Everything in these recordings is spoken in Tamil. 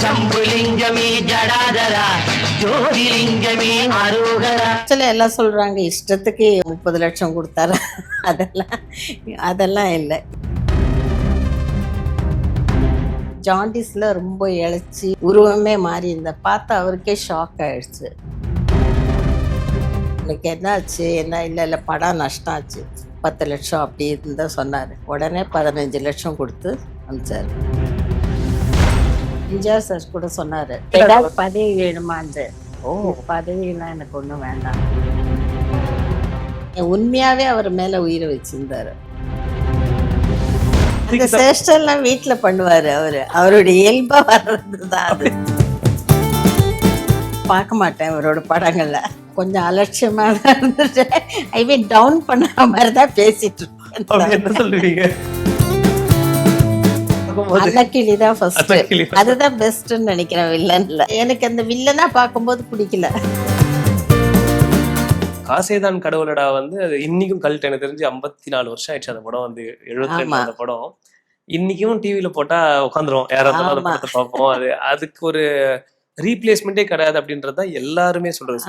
சம்புலிங்கமே ஜடாதரா ஜோதிலிங்கமே அரோகரா. எல்லாம் சொல்றாங்க இஷ்டத்துக்கு 30 லட்சம் கொடுத்தாரு. அதெல்லாம் இல்லை. ஜாண்டிஸ்ல ரொம்ப இழைச்சி உருவமே மாறி இருந்த பார்த்து அவருக்கே ஷாக் ஆயிடுச்சு. எனக்கு என்ன ஆச்சு, என்ன இல்லை படம் நஷ்டம் ஆச்சு, 10 லட்சம் அப்படி இருந்தா சொன்னார். உடனே 15 லட்சம் கொடுத்து அனுப்பிச்சார். எம்ஜிஆர் சார் கூட சொன்னார், ஏதாவது பதவி வேணுமான்னு. பதவியெல்லாம் எனக்கு ஒன்றும் வேண்டாம். உண்மையாவே அவர் மேல உயிரை வச்சிருந்தாரு. அந்த சேஷ்டெல்லாம் வீட்டுல பண்ணுவாரு. அவருடைய இயல்பா வர்றதுதான் அது. பார்க்க மாட்டேன் அவரோட படங்கள்ல. கொஞ்சம் அலட்சியமா தான் இருந்துட்டு ஐவே டவுன் பண்ண மாதிரிதான் பேசிட்டு இருக்கேன். அன்னக்கிளிதான் ஃபர்ஸ்ட், அதுதான் பெஸ்ட்னு நினைக்கிறேன் வில்லன்ல. எனக்கு அந்த வில்லனா பார்க்கும்போது பிடிக்கல. காசேதான் கடவுளடா வந்து அது இன்னைக்கும் கல்ட். எனக்கு தெரிஞ்சு 54 வருஷம் ஆயிடுச்சு அந்த படம் வந்து. 72 அந்த படம் இன்னைக்கும் டிவில போட்டா உட்காந்துருவோம், யாராவது அந்த படத்தை பார்ப்போம். அதுக்கு ஒரு ரீப்ளேஸ்மெண்டே கிடையாது அப்படின்றத எல்லாருமே சொல்றது.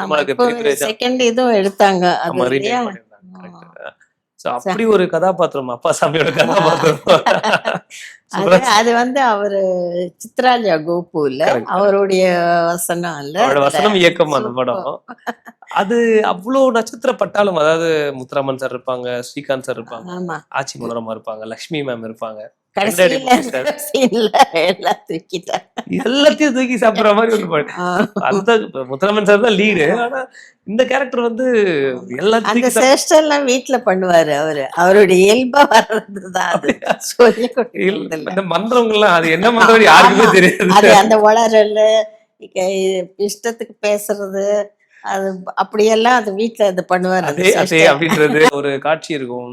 செகண்ட் இதுவும் எடுத்தாங்க. அப்படி ஒரு கதாபாத்திரம் அப்பா சாமியோட கதாபாத்திரம். அது வந்து அவரு சித்ராலியா கோபு இல்ல, அவருடைய வசனம் இல்ல, வசனம் இயக்கம் அந்த படம். அது அவ்வளவு நட்சத்திர பட்டாலும், அதாவது முத்துராமன் சார் இருப்பாங்க, ஸ்ரீகாந்த் சார் இருப்பாங்க, ஆச்சி மனோரமா இருப்பாங்க, லட்சுமி மேம் இருப்பாங்க. எல்லாத்தையும் தூக்கி சாப்பிடுற மாதிரி ஒரு அந்த முத்துராமன் சார் தான் லீடு. ஆனா இந்த கேரக்டர் வந்து எல்லாத்தையும் சேஷ்டெல்லாம் வீட்டுல பண்ணுவாரு. அவருடைய இயல்பா வர்றதுதான் அது. இந்த மந்திரங்கள் எல்லாம் அது என்ன மந்திரம் யாருக்குமே தெரியாது. அந்த வளரல், இஷ்டத்துக்கு பேசுறது, அது அப்படியெல்லாம் அது வீட்டுல இது பண்ணுவாரு. அதே அப்படின்றது ஒரு காட்சி இருக்கும்.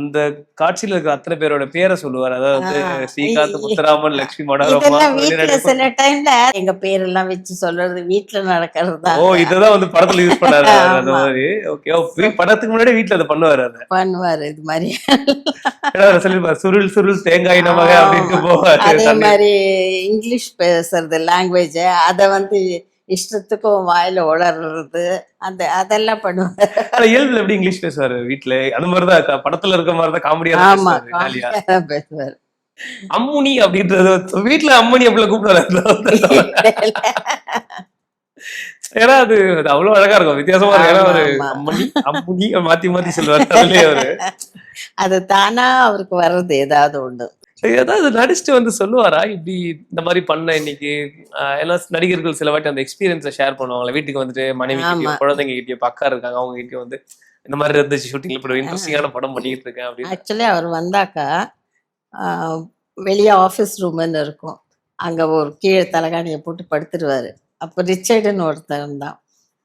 அந்த காட்சியில இருக்க அத்தனை பேரோட பேரை சொல்லுவார். அதாவது ஸ்ரீகாந்த், முத்துராமன், லட்சுமி மனோரமா. சில டைம்ல எங்க பேரெல்லாம் வச்சு சொல்றது வீட்டுல நடக்கிறது. இதுதான் வந்து படத்துல யூஸ் பண்ணாரு அந்த மாதிரி. ஓகே, படத்துக்கு முன்னாடி வீட்டுல அதை பண்ணுவாரு. இது மாதிரி சுருள் சுருள் தேங்காய் நமக அப்படின்ட்டு போவாரு. அதே மாதிரி இங்கிலீஷ் பேசுறது லாங்குவேஜ், அதை வந்து இஷ்டத்துக்கும் வாயில உளறது, அதெல்லாம் பண்ணுவாரு. இயல்புல எப்படி இங்கிலீஷ் பேசுவாரு வீட்டுல? அந்த மாதிரிதான் படத்துல இருக்க மாதிரிதான் காமெடியா பேசுவாரு. அம்முனி அப்படின்றது வீட்டுல அம்மணி அப்படிலாம் கூப்பிடுவாரு. ஏன்னா அது அவ்வளவு அழகா இருக்கும், வித்தியாசமா இருக்கும். அம்மணி அம்முனி மாத்தி மாத்தி சொல்லுவாரு. அது தானா அவருக்கு வர்றது ஏதாவது ஒண்ணு. ஏதாவது நடிச்சுட்டு வந்து சொல்லுவாரா இப்படி இந்த மாதிரி பண்ண இன்னைக்கு? ஏன்னா நடிகர்கள் சில வாட்டி அந்த எக்ஸ்பீரியன்ஸை ஷேர் பண்ணுவாங்களா வீட்டுக்கு வந்துட்டு, மனைவி கிட்டயோ குழந்தைங்க கிட்டயோ, பக்கா இருக்காங்க அவங்க கிட்டயோ வந்து இந்த மாதிரி இருந்துச்சு ஷூட்டிங்ல இப்படி இன்ட்ரெஸ்டிங்கான படம் பண்ணிட்டு இருக்கேன் அப்படின்னு. ஆக்சுவலி அவர் வந்தாக்கா வெளியே ஆஃபீஸ் ரூம்னு இருக்கும், அங்க ஒரு கீழே தலகாணியை போட்டு படுத்துருவாரு. அப்போ ரிச்சர்டுன்னு ஒருத்தர் தான்,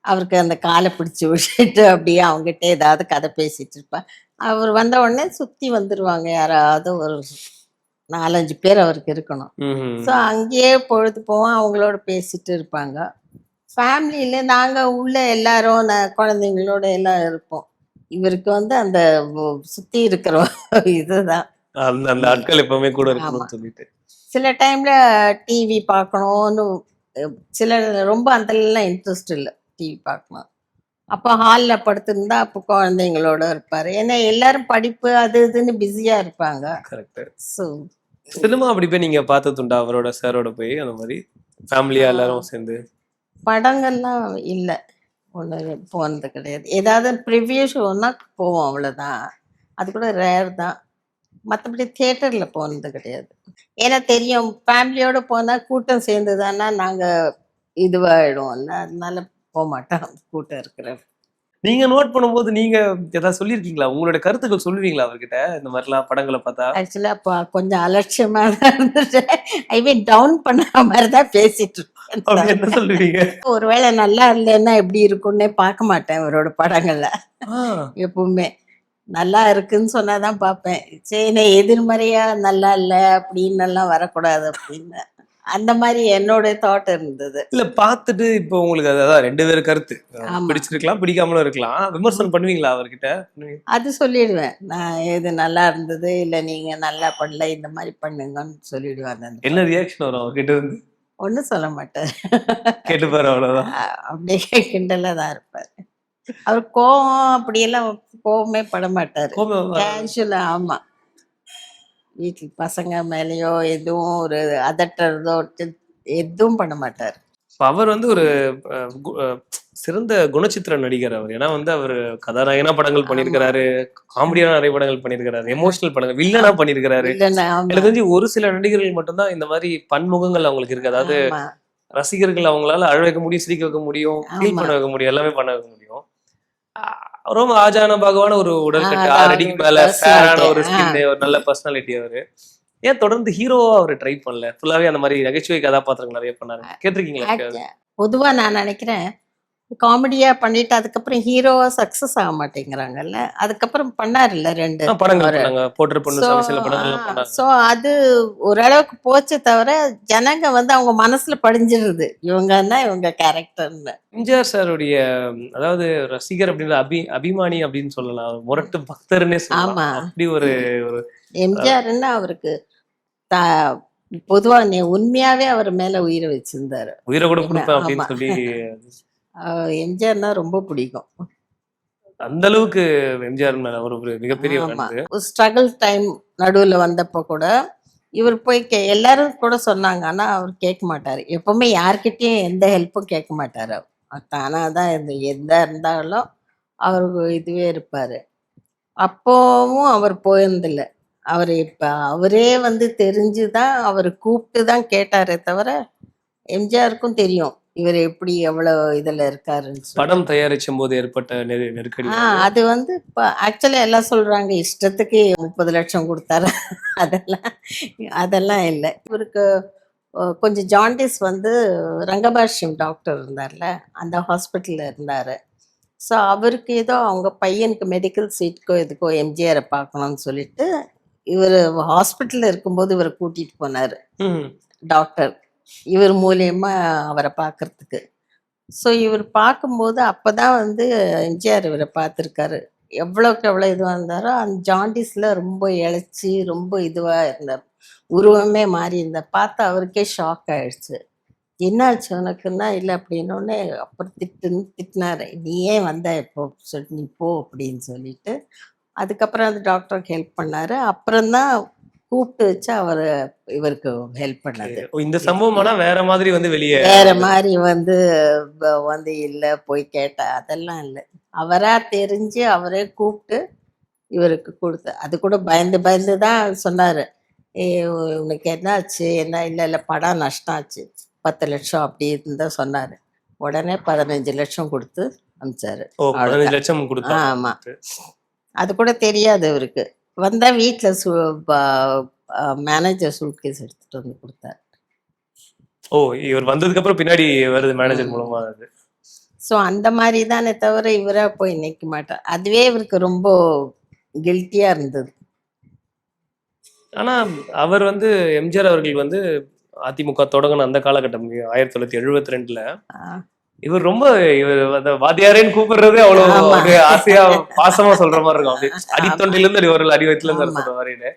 அவருக்கு அந்த காலை பிடிச்சி விட்டுட்டு அப்படியே அவங்ககிட்ட ஏதாவது கதை பேசிட்டு இருப்பேன். அவர் வந்த உடனே சுத்தி வந்துருவாங்க யாராவது ஒரு 4-5 பேர் அவருக்கு இருக்கணும். ஸோ அங்கேயே பொழுது போவோம், அவங்களோட பேசிட்டு இருப்பாங்க. ஃபேமிலியில நாங்க உள்ள எல்லாரும் குழந்தைங்களோட எல்லாம் இருப்போம். இவருக்கு வந்து அந்த சுத்தி இருக்கிற இதுதான் அந்த ஆட்கள் எப்பவுமே கூட இருக்கணும்னு சொல்லிட்டு. சில டைம்ல டிவி பார்க்கணும்னு, சில ரொம்ப அதெல்லாம் இன்ட்ரெஸ்ட் இல்லை டிவி பார்க்கணும். அப்போ ஹாலில் படுத்திருந்தா அப்போ குழந்தைங்களோட இருப்பாரு. ஏன்னா எல்லாரும் படிப்பு அது இதுன்னு பிஸியா இருப்பாங்க. ஸோ சினிமா அப்படி போய் நீங்க பார்த்ததுண்டா அவரோட சாரோட போய் அந்த மாதிரி ஃபேமிலியா எல்லாரும் சேர்ந்து? படங்கள்லாம் இல்லை, ஒன்று போனது கிடையாது. ஏதாவது ப்ரிவியூ ஷோன்னா போவோம், அவ்வளோதான். அது கூட ரேர் தான். மற்றபடி தியேட்டரில் போனது கிடையாது. ஏன்னா தெரியும், ஃபேமிலியோடு போனால் கூட்டம் சேர்ந்துதானா நாங்கள் இதுவாகிடுவோம்ல, அதனால போக மாட்டோம் கூட்டம் இருக்கிற. நீங்க நோட் பண்ணும்போது நீங்க ஏதாவது சொல்லியிருக்கீங்களா? உங்களோட கருத்துக்கள் சொல்லுவீங்களா அவர்கிட்ட இந்த மாதிரிலாம் படங்களை பார்த்தா? ஆக்சுவலி அப்போ கொஞ்சம் அலட்சியமா தான் இருந்துட்டு ஐவே டவுன் பண்ண மாதிரி தான் பேசிட்டு இருக்கேன். என்ன சொல்லுவீங்க? ஒருவேளை நல்லா இல்லைன்னா எப்படி இருக்குன்னே பார்க்க மாட்டேன் அவரோட படங்கள்ல. எப்பவுமே நல்லா இருக்குன்னு சொன்னாதான் பார்ப்பேன். சரி, எதிர்மறையா நல்லா இல்லை அப்படின்னு எல்லாம் வரக்கூடாது அப்படின்னு. அந்த மாதிரி என்னோட தாட் இருந்தது. இல்ல பார்த்துட்டு இப்போ உங்களுக்கு அதான் 2 பேர் கருத்து ஆமா. பிடிச்சிருக்கலாம் பிடிக்காமலும் இருக்கலாம். விமர்சனம் பண்ணுவீங்களா அவர்கிட்ட? அது சொல்லிடுவேன். நான் இது நல்லா இருந்தது, இல்ல நீங்க நல்லா பண்ணல, இந்த மாதிரி பண்ணுங்கன்னு சொல்லிடுவேன். அந்த என்ன ரியாக்ஷன் வரும் அவர்கிட்ட இருந்து? ஒண்ணும் சொல்ல மாட்டார். கேட்டுப்பாரு அவ்வளவுதான். அப்படியே கிண்டலா தான் இருப்பாரு. அவர் கோவம் அப்படியெல்லாம் கோவமே பட மாட்டாரு. கோபம் வர- கேஷுவலா. ஆமா. வீட்டுல பசங்க மேலயோ எதுவும் ஒரு அதட்டுறதோ எதுவும் பண்ண மாட்டாரு. இப்ப அவர் வந்து ஒரு சிறந்த குணச்சித்திர நடிகர் அவர். ஏன்னா வந்து அவர் கதாநாயகனா படங்கள் பண்ணியிருக்கிறாரு, காமெடியான நிறைய படங்கள் பண்ணியிருக்கிறாரு, எமோஷனல் படங்கள் வில்லனா பண்ணியிருக்கிறாரு. இல்லைன்னா ஆமா. எனக்கு தெரிஞ்சு ஒரு சில நடிகர்கள் மட்டும்தான் இந்த மாதிரி பன்முகங்கள் அவங்களுக்கு இருக்கு. அதாவது ஆமா. ரசிகர்கள் அவங்களால அழ வைக்க முடியும், சிரிக்க வைக்க முடியும், ஃபீல் ஆமா. பண்ண வைக்க முடியும், எல்லாமே பண்ண வைக்க முடியும். ரொம்ப ஆஜான பாகவான ஒரு உடல்கட்டு, அதான் 6 அடிக்கு மேல personality. ஃபேரான ஒரு ஸ்கின், ஒரு நல்ல பர்சனாலிட்டி அவரு. ஏன் தொடர்ந்து ஹீரோவா அவர் ட்ரை பண்ணல? ஃபுல்லாவே அந்த மாதிரி நகைச்சுவை கதாபாத்திரங்கள் நிறைய பண்ணாரு. கேட்டிருக்கீங்களா? பொதுவா நான் நினைக்கிறேன், காமெடியா பண்ணிட்டு அதுக்கப்புறம் ஹீரோவா சக்சஸ் ஆக மாட்டேங்கிறாங்கல்ல. அதுக்கப்புறம் பண்ணாருல்ல 2 படங்கள் அவரு. பண்ணாங்க, போட்டு பொண்ணு சாமி சில படங்கள்லாம் பண்ணாங்க. சோ அது ஓரளவுக்கு போச்சே தவிர ஜனங்க வந்து அவங்க மனசுல படிஞ்சிருது இவங்கன்னா இவங்க கேரக்டர்னு. எம்ஜிஆர் சாருடைய அதாவது ரசிகர் அப்படின்ற அபிமானி அப்படின்னு சொல்லலாம், முரட்டு பக்தர்னே சொல்லலாம். ஆமா. அப்படி ஒரு எம்ஜிஆர்ன்னா அவருக்கு பொதுவா உண்மையாவே அவர் மேல உயிரை வச்சிருந்தாரு. உயிரை கூட கொடுப்பேன் அப்படின்னு ஆமா. சொல்லி எம்ஜிஆர்னா ரொம்ப பிடிக்கும். அந்த அளவுக்கு எம்ஜிஆர் மேல ஒரு மிகப்பெரிய ஆமா. வந்து ஒரு ஸ்ட்ரகிள் டைம் நடுவுல வந்தப்ப கூட இவர் போய் எல்லாரும் கூட சொன்னாங்க. ஆனா அவர் கேட்க மாட்டாரு. எப்பவுமே யார்கிட்டயும் எந்த ஹெல்ப்பும் கேட்க மாட்டாரு. அவர் தானாதான் எந்த இருந்தாலும் அவருக்கு இதுவே இருப்பாரு. அப்பவும் அவர் போயிருந்தில்ல. அவர் இப்ப அவரே வந்து தெரிஞ்சுதான் அவர் கூப்பிட்டு தான் கேட்டாரே தவிர எம்ஜிஆருக்கும் தெரியும் இவர் எப்படி எவ்வளவு இதுல இருக்காருன்னு சொல்லி. படம் தயாரிச்சும் போது ஏற்பட்ட நெருக்கடி. அது வந்து இப்ப ஆக்சுவலா எல்லாம் சொல்றாங்க இஷ்டத்துக்கு 30 லட்சம் கொடுத்தாரு. அதெல்லாம் அதெல்லாம் இல்லை. இவருக்கு கொஞ்சம் ஜாண்டிஸ் வந்து ரங்கபாஷ்யம் டாக்டர் இருந்தார்ல, அந்த ஹாஸ்பிட்டல்ல இருந்தாரு. ஸோ அவருக்கு ஏதோ அவங்க பையனுக்கு மெடிக்கல் சீட்டுக்கோ எதுக்கோ எம்ஜிஆரை பார்க்கணும்னு சொல்லிட்டு இவர் ஹாஸ்பிட்டல்ல இருக்கும்போது இவரை கூட்டிட்டு போனாரு டாக்டர், இவர் மூலியமா அவரை பார்க்கறதுக்கு. ஸோ இவர் பார்க்கும்போது அப்பதான் வந்து எம்ஜிஆர் இவரை பார்த்துருக்காரு. எவ்வளோக்கு எவ்வளோ இதுவாக இருந்தாரோ அந்த ஜாண்டிஸில் ரொம்ப இழைச்சி ரொம்ப இதுவாக இருந்தார், உருவமே மாறி இருந்தார். பார்த்து அவருக்கே ஷாக் ஆயிடுச்சு. என்னாச்சு உனக்குன்னா இல்லை அப்படின்னோடனே அப்புறம் திட்டினாரு, நீ ஏன் வந்த இப்போ சொல்லி நீ போ அப்படின்னு சொல்லிட்டு. அதுக்கப்புறம் அந்த டாக்டருக்கு ஹெல்ப் பண்ணாரு. அப்புறம்தான் கூப்பிட்டு வச்சு அவர் இவருக்கு ஹெல்ப் பண்ணது. இந்த சம்பவம் ஆனா வேற மாதிரி வந்து வெளியே வேற மாதிரி வந்து வந்து இல்லை போய் கேட்டா அதெல்லாம் இல்லை. அவரா தெரிஞ்சு அவரே கூப்பிட்டு இவருக்கு கொடுத்து, அது கூட பயந்து பயந்து தான் சொன்னாரு. உனக்கு என்ன ஆச்சு என்ன? இல்லை இல்லை படம் நஷ்டம் ஆச்சு 10 லட்சம் அப்படி இருந்தா சொன்னாரு. உடனே 15 லட்சம் கொடுத்து அனுப்பிச்சாரு. 15 லட்சம் கொடுத்தா. ஆமா. அது கூட தெரியாது இவருக்கு. வந்தா வீட்டுல மேனேஜர் சூட்கேஸ் எடுத்துட்டு வந்து கொடுத்தாரு. ஓ, இவர் வந்ததுக்கு அப்புறம் பின்னாடி வருது மேனேஜர் மூலமா அது. ஸோ அந்த மாதிரி தானே தவிர இவரா போய் நிற்க மாட்டார். அதுவே இவருக்கு ரொம்ப கில்ட்டியா இருந்தது. ஆனா அவர் வந்து எம்ஜிஆர் அவர்கள் வந்து அதிமுக தொடங்கின அந்த காலகட்டம் 1972ல இவர் ரொம்ப வாத்தியாரேன்னு கூப்பிடுறதே அவ்வளவு ஒரு ஆசையா பாசமா சொல்ற மாதிரி இருக்கும். அப்படி அடித்தொண்டில இருந்து அடி வயிற்றுல இருந்து சொல்ற மாதிரின்னு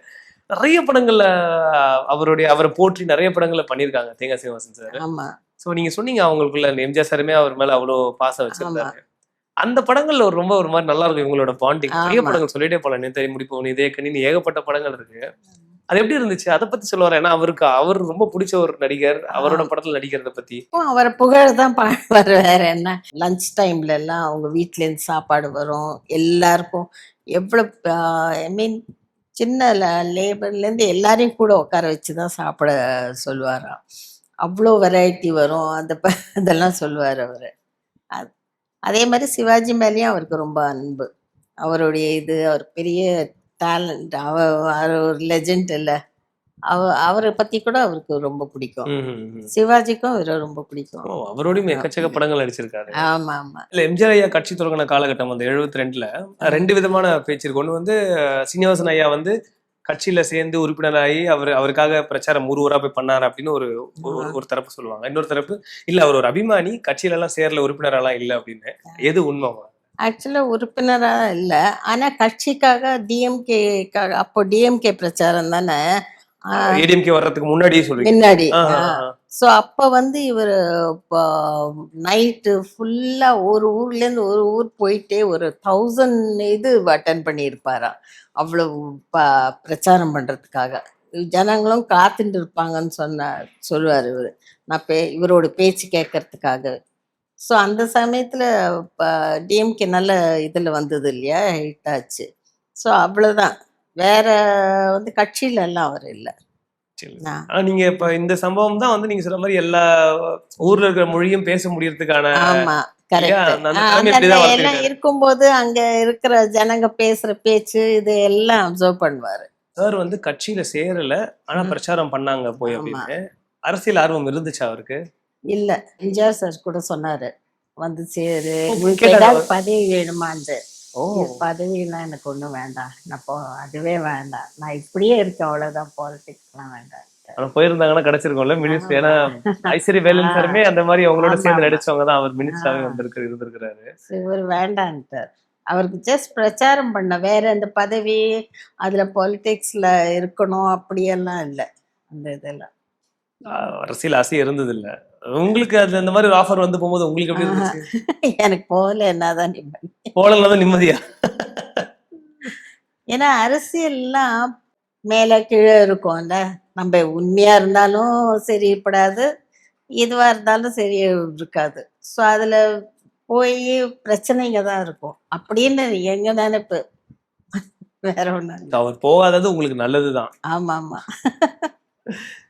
நிறைய படங்கள்ல அவரை போற்றி நிறைய படங்கள்ல பண்ணிருக்காங்க தேங்காய் சீனிவாசன் சார். சோ நீங்க சொன்னீங்க அவங்களுக்குள்ள எம்ஜிஆர் சாருமே அவர் மேல அவ்வளவு பாசம் வச்சிருந்தாரு. அந்த படங்கள்ல ரொம்ப ஒரு மாதிரி நல்லா இருக்கும் இவங்களோட பாண்டிங். நிறைய படங்கள் சொல்லிட்டே போலாம், நேத்தரி முடிப்போம், இதே கணினி, ஏகப்பட்ட படங்கள் இருக்கு. அது எப்படி இருந்துச்சு அதை பத்தி சொல்லுவாரு? ஏன்னா அவர் ரொம்ப பிடிச்ச ஒரு நடிகர், அவரோட படத்துல நடிக்கிறத பத்தி அவரை புகழ்தான் பாடுவார். வேற என்ன, லஞ்ச் டைம்ல எல்லாம் அவங்க வீட்டுல இருந்து சாப்பாடு வரும் எல்லாருக்கும். எவ்வளவு ஐ மீன் சின்ன லேபர்ல இருந்து எல்லாரையும் கூட உட்கார வச்சுதான் சாப்பிட சொல்லுவாராம். அவ்வளோ வெரைட்டி வரும். இதெல்லாம் சொல்லுவார் அவரு. அதே மாதிரி சிவாஜி மேலேயும் அவருக்கு ரொம்ப அன்பு. அவருடைய அவர் பெரிய டேலண்ட், அவர் ஒரு லெஜெண்ட் இல்ல, அவரை பத்தி கூட அவருக்கு ரொம்ப பிடிக்கும். சிவாஜிக்கும் அவரை ரொம்ப பிடிக்கும். அவரோடையும் எக்கச்சக்க படங்கள் நடிச்சிருக்காரு. ஆமா ஆமா. இல்ல எம்ஜிஆர் ஐயா கட்சி தொடங்கின காலகட்டம் வந்து 72ல 2 விதமான பேச்சு இருக்கு. ஒண்ணு வந்து சீனிவாசன் ஐயா வந்து கட்சியில சேர்ந்து உறுப்பினராகி அவருக்காக பிரச்சாரம் ஊரா போய் பண்ணாரு அப்படின்னு ஒரு தரப்பு சொல்லுவாங்க. இன்னொரு தரப்பு இல்ல அவர் ஒரு அபிமானி, கட்சியில எல்லாம் சேர்ல உறுப்பினரெல்லாம் இல்ல அப்படின்னு. எது உண்மை? ஆக்சுவலா உறுப்பினரா இல்ல, ஆனா கட்சிக்காக டிஎம்கேக்காக, அப்போ டிஎம்கே பிரச்சாரம் தானே ஏடிஎம்கே வர்றதுக்கு முன்னாடியே சொல்றீங்க. முன்னாடி. ஸோ அப்போ வந்து இவர் நைட்டு ஃபுல்லா ஒரு ஊர்ல இருந்து ஒரு ஊர் போயிட்டே ஒரு 1000 இது அட்டன் பண்ணியிருப்பாராம். அவ்வளவு பிரச்சாரம் பண்றதுக்காக ஜனங்களும் காத்துட்டு இருப்பாங்கன்னு சொல்லுவார் இவர். நான் இவரோட பேச்சு கேட்கறதுக்காக. ஸோ அந்த சமயத்துல டிஎம்கே நல்ல இதுல வந்தது இல்லையா, ஹிட் ஆச்சு. ஸோ அவ்வளவுதான், வேற வந்து கட்சியில எல்லாம் அவர் இல்லை. நீங்க இப்ப இந்த சம்பவம் தான் வந்து நீங்க சொல்ற மாதிரி எல்லா ஊர்ல இருக்கிற மொழியும் பேச முடியறதுக்கான. ஆமா, எல்லாம் இருக்கும்போது அங்க இருக்கிற ஜனங்க பேசுற பேச்சு இது எல்லாம் அப்சர்வ் பண்ணுவாரு. சார் வந்து கட்சியில சேரல, ஆனா பிரச்சாரம் பண்ணாங்க போய் அப்படின்னு. அரசியல் ஆர்வம் இருந்துச்சு அவருக்கு? இல்ல, எம்ஜிஆர் சார் கூட சொன்னாரு, வந்து சேரு, பதவி வேணுமான்னு. பதவியெல்லாம் எனக்கு ஒண்ணும் வேண்டாம், நான் அதுவே வேண்டாம், நான் இப்படியே இருக்கேன், அவ்வளவுதான், பாலிடிக்ஸ் எல்லாம் வேண்டாம். போயிருந்தாங்கன்னா கிடைச்சிருக்கோம்ல மினிஸ்டர். ஏன்னா ஐஸ்வரி வேலன் சாருமே அந்த மாதிரி அவங்களோட சேர்ந்து நடிச்சவங்க தான். அவர் மினிஸ்டராவே இருந்திருக்கிறாரு. இவர் வேண்டான்ட்டார். அவருக்கு ஜஸ்ட் பிரச்சாரம் பண்ண, வேற அந்த பதவி அதுல பாலிடிக்ஸ்ல இருக்கணும் அப்படியெல்லாம் இல்லை. அந்த இதெல்லாம் அரசியல் ஆசை இருந்தது இல்ல உங்களுக்கு? அது அந்த மாதிரி ஒரு ஆஃபர் வந்து போகும்போது உங்களுக்கு எப்படி இருந்துச்சு? எனக்கு போகல, என்னதான் நிம்மதி. போகலதான் நிம்மதியா? ஏன்னா அரசியல்லாம் மேல கீழே இருக்கும்ல, நம்ம உண்மையா இருந்தாலும் சரிப்படாது, இதுவா இருந்தாலும் சரி இருக்காது. ஸோ அதுல போய் பிரச்சனைங்க தான் இருக்கும் அப்படின்னு எங்க நினைப்பு, வேற ஒண்ணு. அவர் போகாதது உங்களுக்கு நல்லதுதான். ஆமா ஆமா.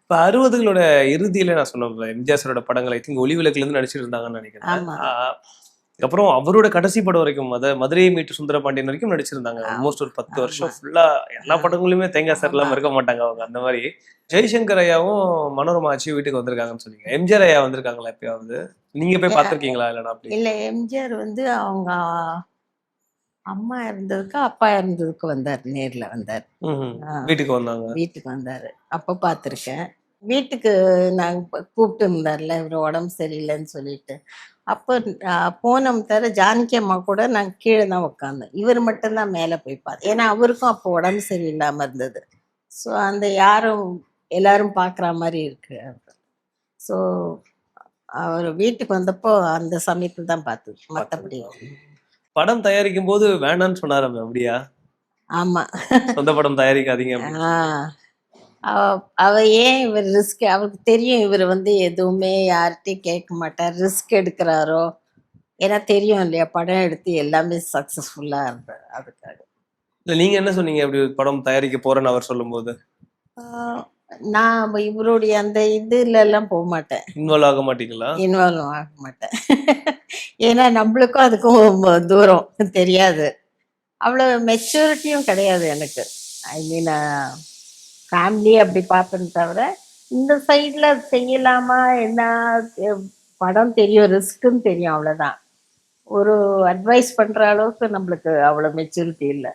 இப்ப 60களோட இறுதியில நான் சொன்னேன்ல, எம்ஜிஆர் சாரோட படங்கள் ஐ திங்க் ஒளிவிளக்குல இருந்து நடிச்சிட்டு இருந்தாங்கன்னு நினைக்கிறேன். அப்புறம் அவரோட கடைசி படம் வரைக்கும், மதுரையை மீட்டு சுந்தரபாண்டியன் வரைக்கும் நடிச்சிருந்தாங்க. ஆல்மோஸ்ட் ஒரு 10 வருஷம் ஃபுல்லா எல்லா படங்களுமே தேங்காய் சார் எல்லாம் இருக்க மாட்டாங்க அவங்க. அந்த மாதிரி ஜெய்சங்கர் ஐயாவும் மனோரமா ஆட்சி வீட்டுக்கு வந்திருக்காங்கன்னு சொன்னீங்க. எம்ஜிஆர் ஐயா வந்திருக்காங்களா எப்பயாவது? நீங்க போய் பாத்திருக்கீங்களா? இல்லைன்னா அப்படி இல்ல, எம்ஜிஆர் வந்து அவங்க அம்மா இருந்ததுக்கு அப்பா இருந்ததுக்கு வந்தார், நேர்ல வந்தார். வீட்டுக்கு வந்தாங்க. வீட்டுக்கு வந்தாரு, அப்ப பாத்திருக்கேன். வீட்டுக்கு நாங்க கூப்பிட்டு இருந்தார்ல, இவர் உடம்பு சரியில்லைன்னு சொல்லிட்டு. அப்போ போனோம் தவிர ஜானகி அம்மா கூட நாங்க கீழே தான் உட்காந்தோம். இவர் மட்டும்தான் மேல போய் பார்த்தோம், ஏன்னா அவருக்கும் அப்போ உடம்பு சரியில்லாம இருந்தது. ஸோ அந்த யாரும் எல்லாரும் பாக்குற மாதிரி இருக்கு. ஸோ அவர் வீட்டுக்கு வந்தப்போ அந்த சமயத்துல தான் பார்த்தது, மற்றபடி. படம் தயாரிக்கும் போது வேண்டான்னு சொன்னாரு அப்படியா? ஆமா, சொந்த படம் தயாரிக்காதீங்க. அவ ஏன் இவர் ரிஸ்க், அவருக்கு தெரியும் இவர் வந்து எதுவுமே யார்கிட்டையும் கேட்க மாட்டார், ரிஸ்க் எடுக்கிறாரோ, ஏன்னா தெரியும் இல்லையா, படம் எடுத்து எல்லாமே சக்சஸ்ஃபுல்லா இருந்தார். அதுக்காக. இல்ல நீங்க என்ன சொன்னீங்க அப்படி படம் தயாரிக்க போறேன்னு அவர் சொல்லும் போது? நான் இவருடைய அந்த இதுல எல்லாம் போக மாட்டேன். இன்வால்வ் ஆக மாட்டீங்களா? இன்வால்வ் ஆக மாட்டேன். ஏன்னா நம்மளுக்கும் அதுக்கும் தூரம் தெரியாது, அவ்வளவு மெச்சூரிட்டியும் கிடையாது எனக்கு. ஐ மீன் ஃபேமிலி அப்படி பார்ப்பேன்னு தவிர இந்த சைட்ல செய்யலாமா என்ன, படம் தெரியும், ரிஸ்க்குன்னு தெரியும், அவ்வளவுதான். ஒரு அட்வைஸ் பண்ற அளவுக்கு நம்மளுக்கு அவ்வளவு மெச்சூரிட்டி இல்லை.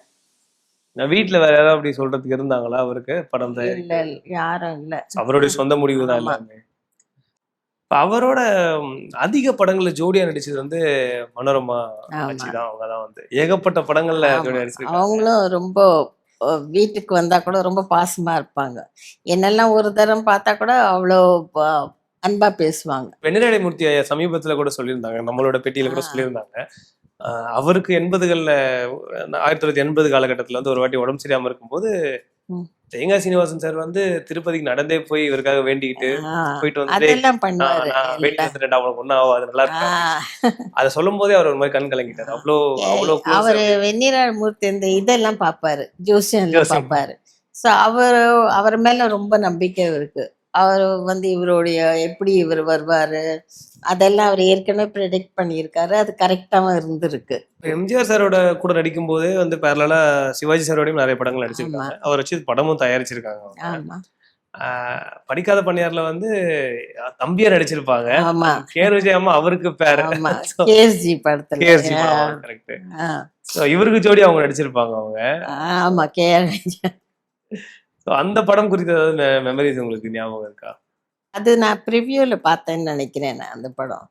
வீட்டுல வேற யாராவது அப்படி சொல்றதுக்கு இருந்தாங்களா அவருக்கு? படம் இல்ல, யாரும் இல்ல, அவருடைய சொந்த முடிவு தான் எல்லாமே. அவரோட அதிக படங்கள்ல ஜோடியா நடிச்சது வந்து மனோரமா ஆட்சி தான். அவங்கதான் வந்து ஏகப்பட்ட படங்கள்ல ஜோடியா நடிச்சிருக்காங்க. அவங்களும் ரொம்ப வீட்டுக்கு வந்தா கூட ரொம்ப பாசமா இருப்பாங்க. என்னெல்லாம் ஒரு தரம் பார்த்தா கூட அவ்வளோ அன்பா பேசுவாங்க. வெண்ணிராடை மூர்த்தி ஐயா சமீபத்துல கூட சொல்லியிருந்தாங்க, நம்மளோட பெட்டியில கூட சொல்லியிருந்தாங்க, அவருக்கு 80களில் 1980 காலகட்டத்துல வந்து ஒரு வாட்டி உடம்பு சரியாம இருக்கும்போது தேங்காய் சீனிவாசன் சார் வந்து திருப்பதிக்கு நடந்தே போய் இவருக்காக வேண்டிக்கிட்டு போயிட்டு வந்து ஒன்னும் ஆகும், அது நல்லா இருக்கு. அதை சொல்லும் போதே அவர் ஒரு மாதிரி கண் கலங்கிட்டார். அவரு வெந்நீராட மூர்த்தி இந்த இதெல்லாம் பாப்பாரு, ஜோசியம் பாப்பாரு. ஸோ அவர் மேல ரொம்ப நம்பிக்கை இருக்கு. அவர் வந்து இவருடைய எப்படி இவர் வருவாரு அதெல்லாம் அவர் ஏற்கனவே ப்ரெடிக்ட் பண்ணியிருக்காரு, அது கரெக்டாகவும் இருந்திருக்கு. எம்ஜிஆர் சாரோட கூட நடிக்கும் போதே வந்து பேரலா சிவாஜி சாரோடையும் நிறைய படங்கள் நடிச்சிருக்காங்க. அவர் வச்சு படமும் தயாரிச்சிருக்காங்க. ஆமா, படிக்காத பணியார்ல வந்து தம்பியா நடிச்சிருப்பாங்க. ஆமா, கேஆர் விஜய் அம்மா அவருக்கு பேரு கேஎஸ்ஜி படத்துல. கரெக்ட். இவருக்கு ஜோடி அவங்க நடிச்சிருப்பாங்க அவங்க. ஆமா, கேஆர் விஜய். So, அந்த படம் குறித்த ஏதாவது மெமரிஸ் உங்களுக்கு ஞாபகம் இருக்கா? அது நான் ப்ரிவ்யூல பார்த்தேன்னு நினைக்கிறேன் நான் அந்த படம்.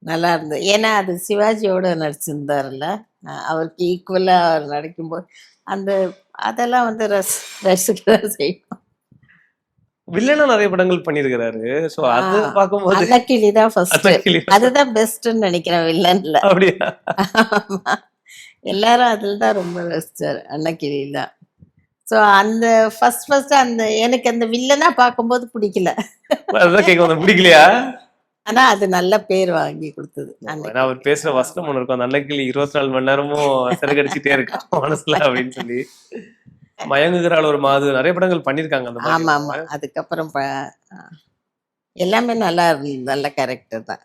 நல்லா இருந்தது. ஏன்னா அது சிவாஜியோட நடிச்சிருந்தாருல்ல. அவருக்கு ஈக்குவலா அவர் நடிக்கும்போது அந்த அதெல்லாம் வந்து ரசிக்கதான் செய்யும். வில்லனா நிறைய படங்கள் பண்ணியிருக்கிறாரு. ஸோ அது பார்க்கும்போது அன்னக்கிளி தான் ஃபர்ஸ்ட். அன்னக்கிளி. அதுதான் பெஸ்ட்ன்னு நினைக்கிறேன் வில்லன்ல. அப்படியா? ஆமா. எல்லாரும் அதில் தான் ரொம்ப ரசிச்சார் அன்னக்கிளி தான். ஸோ அந்த ஃபர்ஸ்ட் அந்த எனக்கு அந்த வில்லனா பார்க்கும்போது பிடிக்கல. அதான் கேட்க வந்தேன், பிடிக்கலையா? ஆனா அது நல்ல பேர் வாங்கி கொடுத்தது. ஏன்னா அவர் பேசுற வசனம் ஒண்ணு இருக்கும், அந்த அன்னைக்கு 24 மணி நேரமும் சிறகடிச்சிட்டே இருக்கா மனசுல அப்படின்னு சொல்லி. மயங்குகிறாள் ஒரு மாது, நிறைய படங்கள் பண்ணிருக்காங்க அந்த மாதிரி. ஆமா ஆமா. அதுக்கப்புறம் எல்லாமே நல்லா இருந்தது. நல்ல கேரக்டர் தான்.